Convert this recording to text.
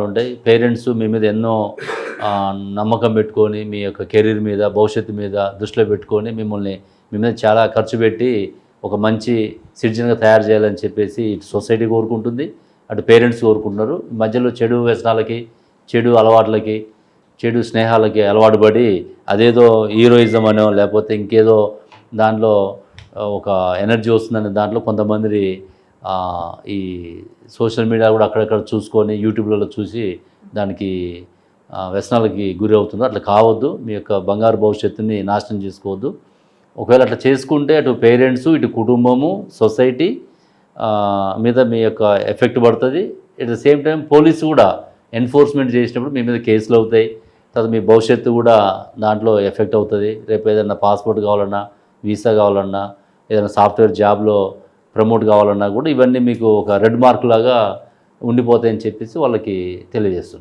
ఉంటాయి. పేరెంట్స్ మీ మీద ఎన్నో నమ్మకం పెట్టుకొని మీ యొక్క కెరీర్ మీద భవిష్యత్తు మీద దృష్టిలో పెట్టుకొని మీ మీద చాలా ఖర్చు పెట్టి ఒక మంచి సిటిజన్గా తయారు చేయాలని చెప్పేసి ఇటు సొసైటీ కోరుకుంటుంది, అటు పేరెంట్స్ కోరుకుంటున్నారు. మధ్యలో చెడు వ్యసనాలకి, చెడు అలవాట్లకి, చెడు స్నేహాలకి అలవాటు పడి అదేదో హీరోయిజం అనో లేకపోతే ఇంకేదో దాంట్లో ఒక ఎనర్జీ వస్తుందనే దాంట్లో కొంతమంది ఈ సోషల్ మీడియా కూడా అక్కడక్కడ చూసుకొని యూట్యూబ్లలో చూసి దానికి వ్యసనాలకి గురి అవుతున్నారు. అట్లా కావద్దు. మీ యొక్క బంగారు భవిష్యత్తుని నాశనం చేసుకోవద్దు. ఒకవేళ అట్లా చేసుకుంటే అటు పేరెంట్స్, ఇటు కుటుంబము, సొసైటీ మీద మీ యొక్క ఎఫెక్ట్ పడుతుంది. At the same time police కూడా ఎన్ఫోర్స్మెంట్ చేసినప్పుడు మీ మీద కేసులు అవుతాయి. తర్వాత మీ భవిష్యత్తు కూడా దాంట్లో ఎఫెక్ట్ అవుతుంది. రేపు ఏదైనా పాస్పోర్ట్ కావాలన్నా, వీసా కావాలన్నా, ఏదైనా సాఫ్ట్వేర్ జాబ్లో ప్రమోట్ కావాలన్నా కూడా ఇవన్నీ మీకు ఒక రెడ్ మార్క్ లాగా ఉండిపోతాయని చెప్పేసి వాళ్ళకి తెలియజేస్తుంది.